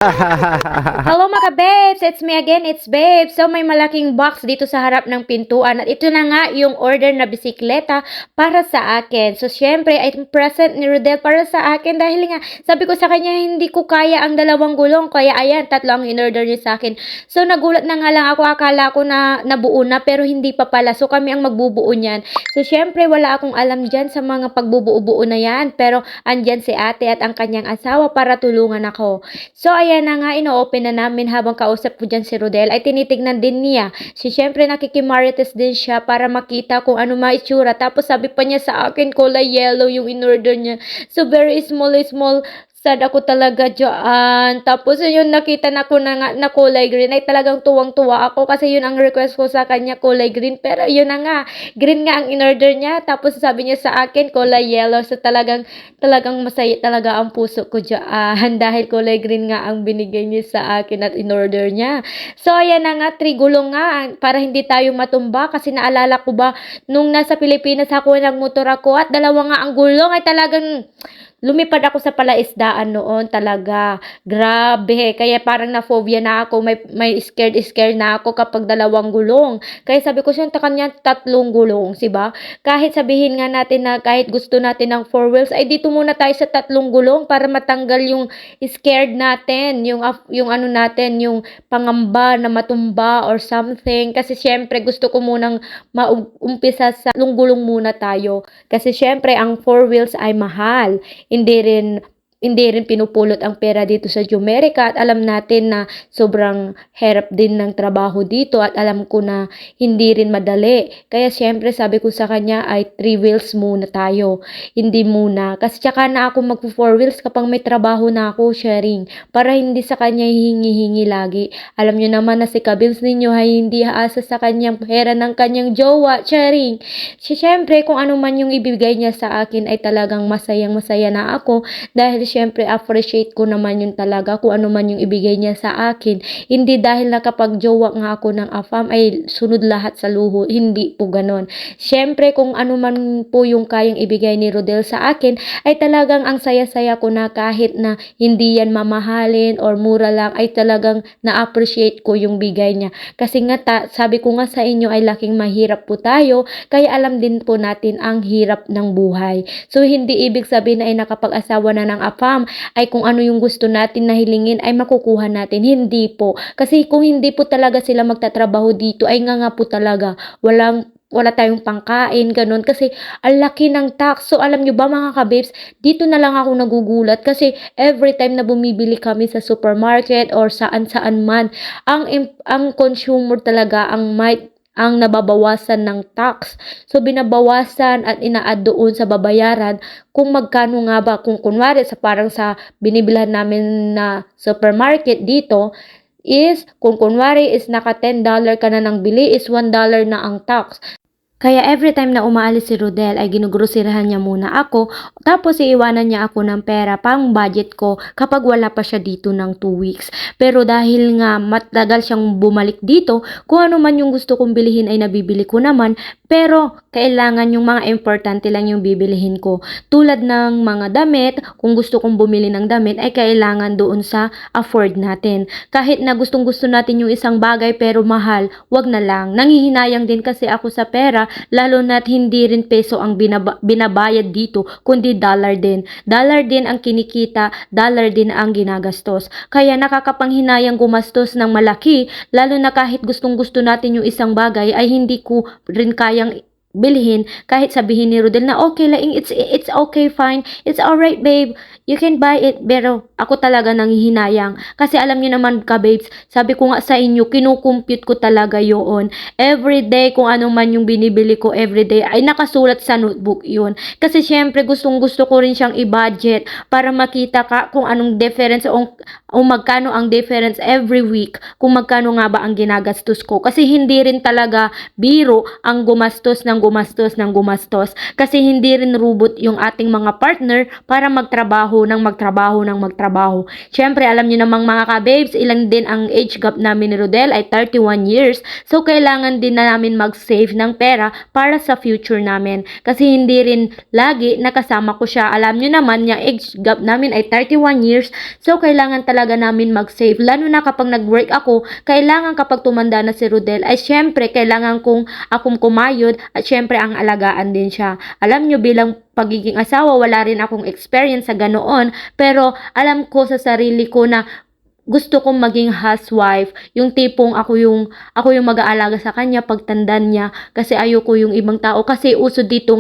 Hello mga babes! It's me again, it's Babe. So may malaking box dito sa harap ng pintuan at ito na nga yung order na bisikleta para sa akin. So syempre ay present ni Rodel para sa akin dahil nga sabi ko sa kanya hindi ko kaya ang dalawang gulong kaya ayan, tatlo ang in-order niya sa akin. So nagulat na nga lang ako, akala ko na nabuo na pero hindi pa pala. So kami ang magbubuo niyan. So syempre wala akong alam dyan sa mga pagbubuo-buo na yan pero andyan si ate at ang kanyang asawa para tulungan ako. So ayan na nga, ino-open na namin habang kausap ko dyan si Rodel ay tinitignan din niya. Syempre nakikimarites din siya para makita kung ano maitsura. Tapos sabi pa niya sa akin kulay yellow yung in-order niya. So very small sad ako talaga dyan. Tapos yun nakita na ko na kulay green ay talagang tuwang-tuwa ako kasi yun ang request ko sa kanya kulay green. Pero yun na nga, green nga ang in-order niya. Tapos sabi niya sa akin kulay yellow. So talagang masaya talaga ang puso ko dyan dahil kulay green nga ang binigay niya sa akin at in-order niya. So ayan na nga, 3 gulong nga para hindi tayo matumba kasi naalala ko ba nung nasa Pilipinas ako nagmotor ako at dalawa nga ang gulong ay talagang lumipad ako sa palaisdaan noon talaga. Grabe. Kaya parang na-phobia na ako. May scared na ako kapag dalawang gulong. Kaya sabi ko siya, kanya 3 gulong, diba? Kahit sabihin nga natin na kahit gusto natin ng 4 wheels, ay dito muna tayo sa 3 gulong para matanggal yung scared natin. Yung ano natin, yung pangamba na matumba or something. Kasi syempre gusto ko munang maumpisa sa gulong muna tayo. Kasi syempre ang 4 wheels ay mahal. Hindi rin pinupulot ang pera dito sa Jumerica at alam natin na sobrang hirap din ng trabaho dito at alam ko na hindi rin madali. Kaya syempre sabi ko sa kanya ay 3 wheels muna tayo. Hindi muna. Kasi tsaka na ako mag-4 wheels kapag may trabaho na ako, sharing. Para hindi sa kanya hihingi-hingi lagi. Alam nyo naman na si Kabils ninyo ay hindi aasa sa kanyang pera ng kanyang jowa, sharing. Syempre kung ano man yung ibigay niya sa akin ay talagang masayang-masaya na ako dahil syempre appreciate ko naman yun talaga kung ano man yung ibigay niya sa akin. Hindi dahil na kapag jowa nga ako ng afam ay sunod lahat sa luho. Hindi po ganon. Syempre kung ano man po yung kayang ibigay ni Rodel sa akin ay talagang ang saya-saya ko na kahit na hindi yan mamahalin or mura lang ay talagang na-appreciate ko yung bigay niya. Kasi nga sabi ko nga sa inyo ay laking mahirap po tayo kaya alam din po natin ang hirap ng buhay. So hindi ibig sabihin na ay nakapag-asawa na ng afam ay kung ano yung gusto natin na hilingin ay makukuha natin. Hindi po. Kasi kung hindi po talaga sila magtatrabaho dito ay nga po talaga wala tayong pangkain, ganun. Kasi ang laki ng tax. So alam nyo ba mga kababes, dito na lang ako nagugulat kasi every time na bumibili kami sa supermarket or saan-saan man, ang consumer talaga ang nababawasan ng tax. So, binabawasan at ina-add doon sa babayaran kung magkano nga ba, kung kunwari sa parang sa binibilhan namin na supermarket dito, is kung kunwari is naka $10 ka na ng bili is $1 na ang tax. Kaya every time na umaalis si Rodel ay ginugrosirahan niya muna ako tapos iiwanan niya ako ng pera pang budget ko kapag wala pa siya dito ng 2 weeks. Pero dahil nga matagal siyang bumalik dito, kung ano man yung gusto kong bilihin ay nabibili ko naman pero kailangan yung mga importante lang yung bibilihin ko. Tulad ng mga damit, kung gusto kong bumili ng damit ay kailangan doon sa afford natin. Kahit na gustong-gusto natin yung isang bagay pero mahal, wag na lang. Nanghihinayang din kasi ako sa pera lalo na't hindi rin peso ang binabayad dito, kundi dollar din. Dollar din ang kinikita, dollar din ang ginagastos. Kaya nakakapanghinayang gumastos ng malaki, lalo na kahit gustong-gusto natin yung isang bagay ay hindi ko rin kayang bilhin kahit sabihin ni Rodel na okay lang, it's okay, fine, it's alright babe, you can buy it. Pero ako talaga nanghihinayang kasi alam niyo naman ka babes, sabi ko nga sa inyo, kinukumpute ko talaga yun everyday kung ano man yung binibili ko everyday ay nakasulat sa notebook yun. Kasi syempre gustong gusto ko rin siyang i-budget para makita ka kung anong difference o magkano ang difference every week, kung magkano nga ba ang ginagastos ko. Kasi hindi rin talaga biro ang gumastos ng gumastos kasi hindi rin robot yung ating mga partner para magtrabaho magtrabaho. Siyempre, alam niyo namang mga ka-babes, ilang din ang age gap namin ni Rodel ay 31 years. So, kailangan din na namin mag-save ng pera para sa future namin. Kasi hindi rin lagi nakasama ko siya. Alam niyo naman, yung age gap namin ay 31 years. So, kailangan talaga namin mag-save. Lalo na kapag nag-work ako, kailangan kapag tumanda na si Rodel, ay siyempre, kailangan kong akong kumayod at siyempre ang alagaan din siya. Alam nyo, bilang pagiging asawa, wala rin akong experience sa ganoon, pero alam ko sa sarili ko na gusto kong maging housewife, yung tipong ako yung mag-aalaga sa kanya pagtanda niya, kasi ayoko yung ibang tao, kasi uso dito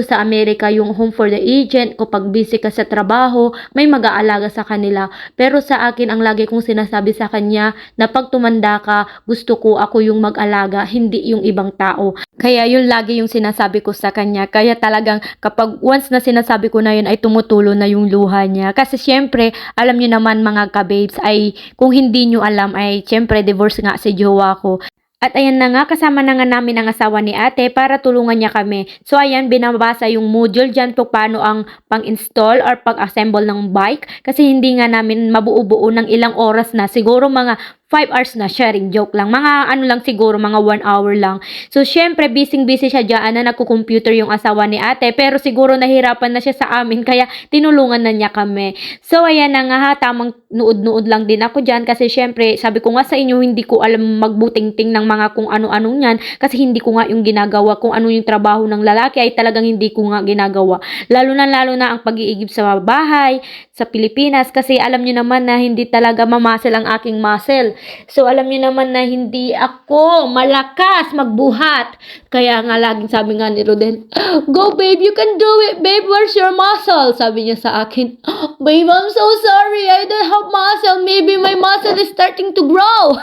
sa Amerika yung home for the agent. Kapag busy ka sa trabaho, may mag-aalaga sa kanila. Pero sa akin, ang lagi kong sinasabi sa kanya na pag tumanda ka, gusto ko ako yung mag-alaga, hindi yung ibang tao. Kaya yun lagi yung sinasabi ko sa kanya. Kaya talagang kapag once na sinasabi ko na yun, ay tumutulo na yung luha niya. Kasi syempre, alam niyo naman mga ka-babes, ay kung hindi niyo alam, ay syempre divorce nga si jowa ko. At ayan na nga, kasama na nga namin ang asawa ni ate para tulungan niya kami. So ayan, binabasa yung module dyan kung paano ang pang-install or pag-assemble ng bike. Kasi hindi nga namin mabuo-buo ng ilang oras na. Siguro mga 5 hours na, sharing, joke lang. Mga ano lang siguro, mga 1 hour lang. So, syempre, busy siya dyan na nagko-computer yung asawa ni ate. Pero siguro nahirapan na siya sa amin, kaya tinulungan na niya kami. So, ayan na nga ha, tamang nuod-nuod lang din ako dyan. Kasi syempre, sabi ko nga sa inyo, hindi ko alam magbuting-ting ng mga kung ano-anong yan. Kasi hindi ko nga yung ginagawa. Kung ano yung trabaho ng lalaki ay talagang hindi ko nga ginagawa. Lalo na ang pag-iigib sa bahay, sa Pilipinas. Kasi alam niyo naman na hindi talaga mamuscle ang aking muscle. So, alam niyo naman na hindi ako malakas magbuhat. Kaya nga, laging sabi nga ni Rodel, "Go, babe, you can do it. Babe, where's your muscle?" Sabi niya sa akin, "Babe, I'm so sorry. I don't have muscle. Maybe my muscle is starting to grow."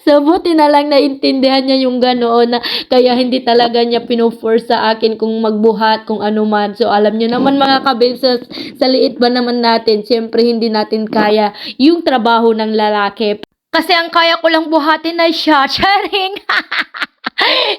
So, buti na lang naintindihan niya yung ganoon na kaya hindi talaga niya pino-force sa akin kung magbuhat, kung ano man. So, alam niyo naman mga kabibs, sa liit ba naman natin, siyempre hindi natin kaya yung trabaho ng lalaki. Kasi ang kaya ko lang buhatin ay siya. Charing!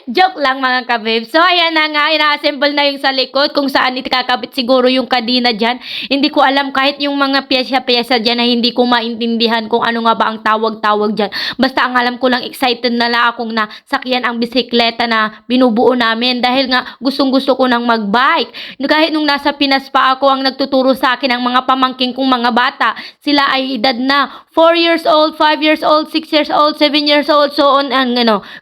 Joke lang mga kabib. So, ayan na nga, ina-assemble na yung sa likod kung saan itakakabit siguro yung kadina dyan. Hindi ko alam kahit yung mga pyesa-pyesa dyan na hindi ko maintindihan kung ano nga ba ang tawag-tawag dyan. Basta ang alam ko lang, excited na lang akong nasakyan ang bisikleta na binubuo namin dahil nga gustong-gusto ko nang mag-bike. Kahit nung nasa Pinas pa ako, ang nagtuturo sa akin ang mga pamangking kong mga bata. Sila ay edad na 4 years old, 5 years old, 6 years old, 7 years old, so on,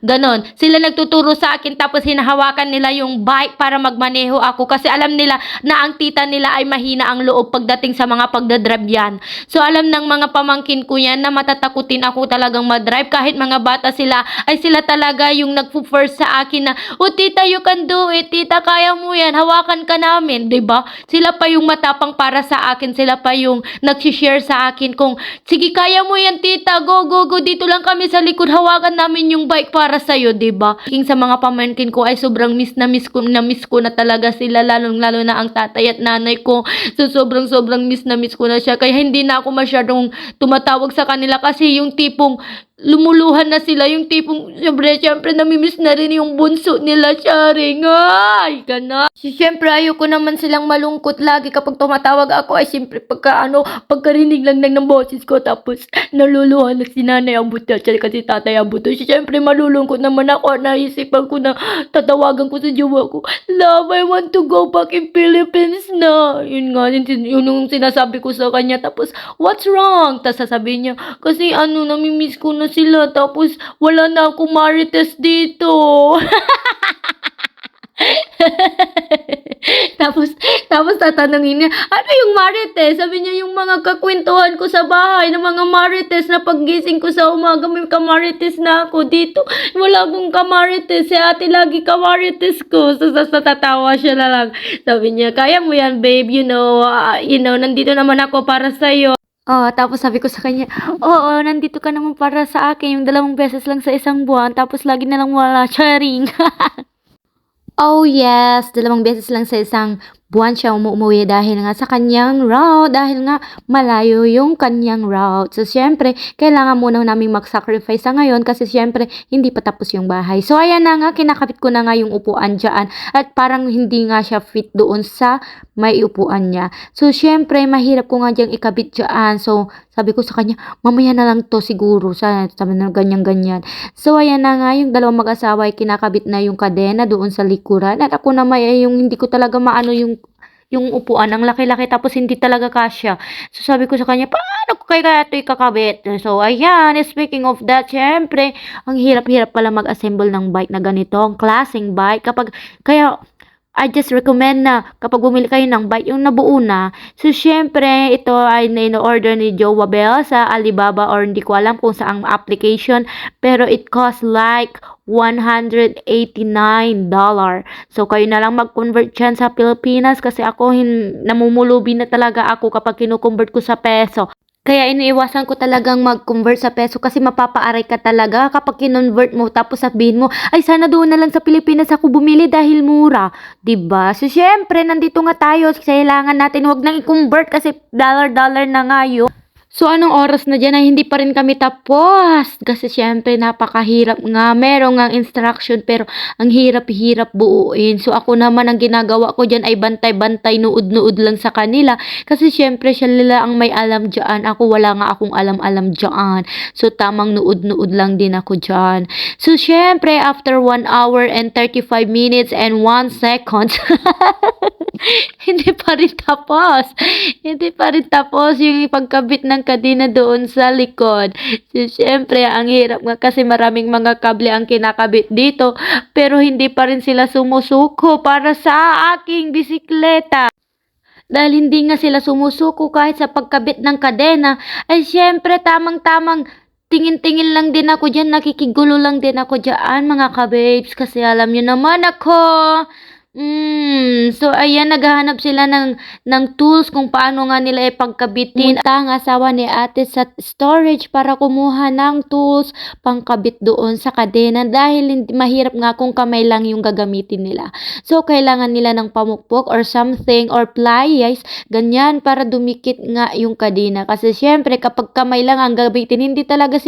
ganon. Sila nagtuturo sa akin tapos hinahawakan nila yung bike para magmaneho ako kasi alam nila na ang tita nila ay mahina ang loob pagdating sa mga pagdadrive yan. So alam ng mga pamangkin ko yan na matatakutin ako talagang madrive kahit mga bata sila ay sila talaga yung nagpo-first sa akin na, "Oh tita, you can do it. Tita, kaya mo yan. Hawakan ka namin." 'Di ba? Sila pa yung matapang para sa akin. Sila pa yung nag-share sa akin kung, "Sige, kaya mo yan tita. Go, go, go. Dito lang kami sa likod. Hawakan namin yung bike para sa'yo." 'Di ba? Sa mga pamangkin ko ay sobrang miss ko na talaga sila, lalo na ang tatay at nanay ko. So sobrang miss ko na siya, kaya hindi na ako masyadong tumatawag sa kanila kasi yung tipong lumuluhan na sila, yung tipong syempre namimiss na rin yung bunso nila, Charing. Ay, gana. Syempre ayoko naman silang malungkot lagi kapag tumatawag ako, ay syempre pagkarinig lang ng boses ko tapos naluluhan na si nanay ang buto at kasi tatay ang buto. Syempre malulungkot naman ako, naisipan ko na tatawagan ko sa jowa ko, "Love, I want to go back in Philippines na." Yun nga, yun yung sinasabi ko sa kanya. Tapos, "What's wrong?" Tapos sasabihin niya, "Kasi namimiss ko na sila, tapos wala na akong marites dito." tapos tatanungin niya, "Ano yung marites?" Sabi niya, "Yung mga kakwentuhan ko sa bahay ng mga marites na paggising ko sa umaga, may kamarites na ako dito. Wala akong kamarites. Si ate lagi kamarites ko." So, tatawa siya na lang. Sabi niya, "Kaya mo yan, babe. Nandito naman ako para sa'yo." Oh, tapos sabi ko sa kanya, "Oo, nandito ka naman para sa akin. Yung 2 beses lang sa isang buwan, tapos lagi na lang wala." Charing. Oh yes, 2 beses lang sa isang buwan siya umuwi dahil nga sa kanyang route, dahil nga malayo yung kanyang route. So, syempre, kailangan muna naming mag-sacrifice sa ngayon kasi syempre, hindi pa tapos yung bahay. So, ayan na nga, kinakabit ko na nga yung upuan dyan at parang hindi nga siya fit doon sa may upuan niya. So, syempre, mahirap ko nga diyang ikabit dyan. So, sabi ko sa kanya, mamaya na lang to siguro. Sabi na ganyan-ganyan. So, ayan na nga, yung dalawang mag-asawa ay kinakabit na yung kadena doon sa likuran. At ako naman ay yung hindi ko talaga maano yung upuan, ang laki-laki tapos hindi talaga kasya. So, sabi ko sa kanya, paano ko kaya ito ikakabit? So, ayan, speaking of that, syempre, ang hirap-hirap pala mag-assemble ng bike na ganito, ang klaseng bike. Kaya, I just recommend na kapag bumili kayo ng bike, yung nabuo na. So, syempre, ito ay na-order ni Joe Wabel sa Alibaba or hindi ko alam kung saang application. Pero it costs like $189. So, kayo na lang mag-convert dyan sa Pilipinas kasi ako, namumulubi na talaga ako kapag kinukonvert ko sa peso. Kaya iniiwasan ko talagang mag-convert sa peso kasi mapapaaray ka talaga kapag kinonvert mo tapos sabihin mo, ay sana doon na lang sa Pilipinas ako bumili dahil mura. 'Di ba? So syempre, nandito nga tayo, kailangan natin wag nang i-convert kasi dollar-dollar na nga yun. So, anong oras na dyan ay hindi pa rin kami tapos. Kasi syempre, napakahirap nga. Merong nga instruction pero ang hirap-hirap buuin. So, ako naman ang ginagawa ko dyan ay bantay-bantay, nuod-nuod lang sa kanila. Kasi syempre, siya nila ang may alam dyan. Ako wala nga akong alam-alam dyan. So, tamang nuod-nuod lang din ako dyan. So, syempre, after 1 hour and 35 minutes and 1 second, hindi pa rin tapos. Hindi pa rin tapos yung pagkabit ng kadena doon sa likod. So, syempre, ang hirap nga kasi maraming mga kable ang kinakabit dito. Pero hindi pa rin sila sumusuko para sa aking bisikleta. Dahil hindi nga sila sumusuko kahit sa pagkabit ng kadena, ay syempre tamang-tamang tingin-tingin lang din ako dyan, nakikigulo lang din ako dyan mga kababes kasi alam nyo naman ako. So ayan, naghahanap sila ng tools kung paano nga nila ipagkabitin. Punta ang asawa ni ate sa storage para kumuha ng tools pangkabit doon sa kadena dahil mahirap nga kung kamay lang yung gagamitin nila. So kailangan nila ng pamukpok or something or pliers, ganyan para dumikit nga yung kadena. Kasi syempre kapag kamay lang ang gagamitin, hindi talaga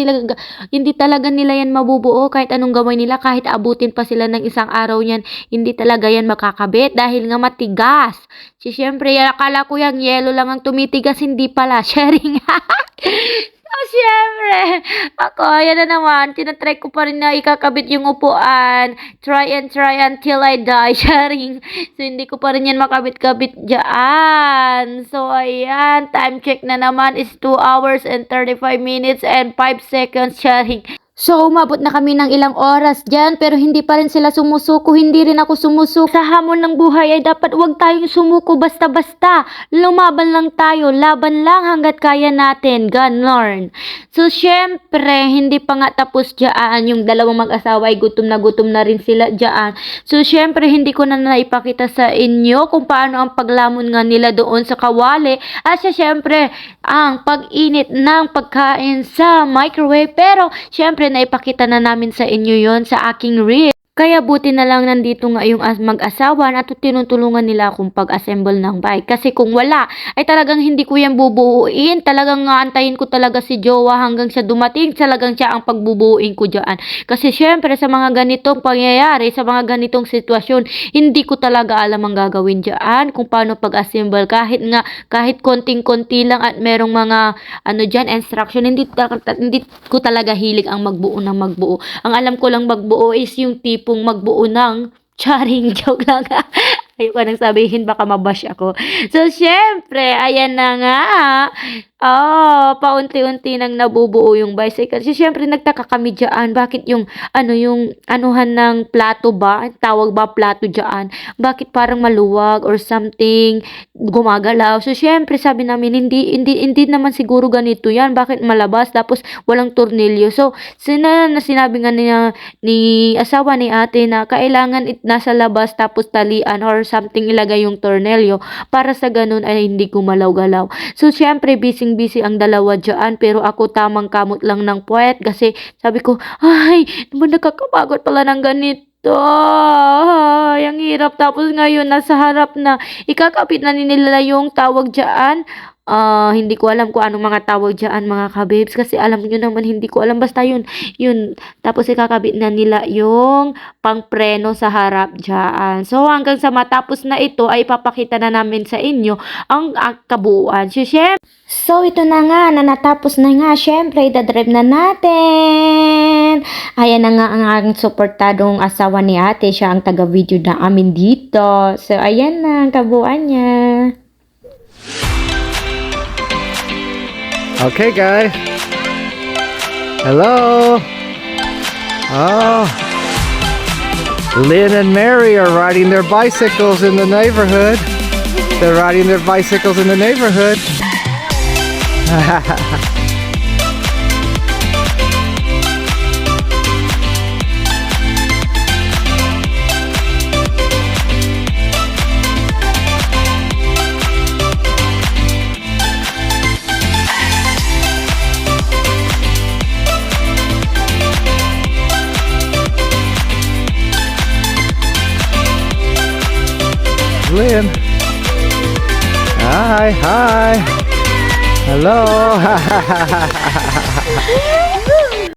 nila yan mabubuo kahit anong gawin nila, kahit abutin pa sila ng isang araw yan, hindi talaga yan makakabit dahil nga matigas. So, syempre, akala ko yung yelo lang ang tumitigas, hindi pala. Sharing. So, syempre, ako, yan na naman, tinatry ko pa rin na ikakabit yung upuan. Try until I die. Sharing. So, hindi ko pa rin yan makabit-kabit dyan. So, ayan, time check na naman is 2 hours and 35 minutes and 5 seconds. Sharing. So, umabot na kami ng ilang oras dyan, pero hindi pa rin sila sumusuko, hindi rin ako sumusuko. Sa hamon ng buhay ay dapat wag tayong sumuko basta-basta. Lumaban lang tayo, laban lang hanggat kaya natin, ganon. So, syempre, hindi pa nga tapos dyan, yung dalawang mag-asawa ay gutom na rin sila dyan. So, syempre, hindi ko na naipakita sa inyo kung paano ang paglamon nga nila doon sa kawali. At syempre, ang pag-init ng pagkain sa microwave. Pero, syempre, naipakita na namin sa inyo yon sa aking reel. Kaya buti na lang nandito nga yung mag-asawa at tinutulungan nila akong pag-assemble ng bike. Kasi kung wala, ay talagang hindi ko yan bubuuin. Talagang antayin ko talaga si Jowa hanggang siya dumating. Talagang siya ang pagbubuuin ko dyan. Kasi syempre sa mga ganitong pangyayari, sa mga ganitong sitwasyon, hindi ko talaga alam ang gagawin dyan. Kung paano pag-assemble. Kahit konting-konti lang at merong mga instruction, hindi ko talaga hilig ang magbuo ng magbuo. Ang alam ko lang magbuo is yung tipo magbuo ng charing, joke lang. Ayoko nang sabihin, baka mabash ako. So, syempre, ayan na nga. Paunti-unti nang nabubuo yung bicycle. So, syempre, nagtaka kami dyan. Bakit yung anuhan ng plato ba? Tawag ba plato dyan? Bakit parang maluwag or something, gumagalaw? So, syempre, sabi namin, hindi naman siguro ganito yan. Bakit malabas? Tapos, walang tornilyo. So, sinabi nga ni asawa ni ate na kailangan nasa labas tapos talian or something ilagay yung tornilyo para sa ganun ay hindi gumalaw-galaw. So, syempre, busy ang dalawa dyan, pero ako tamang kamot lang ng puwet kasi sabi ko, ay, naman nakakapagod pala ng ganito. Ay, ang hirap. Tapos ngayon, nasa harap na. Ikakapit na nila yung tawag dyan. Hindi ko alam kung anong mga tawag dyan, mga kabibs. Kasi alam nyo naman, hindi ko alam. Basta yun, yun. Tapos ikakabit na nila yung pangpreno sa harap dyan. So, hanggang sa matapos na ito, ay papakita na namin sa inyo ang kabuuan. So, ito na nga, na natapos na nga. Syempre, idadrive na natin. Ayan na nga ang aking suportadong asawa ni ate. Siya ang taga-video na amin dito. So, ayan na ang kabuuan niya. Okay, guys. Hello. Oh. Lynn and Mary are riding their bicycles in the neighborhood. They're riding their bicycles in the neighborhood. Lynn. Hi, hi. Hello.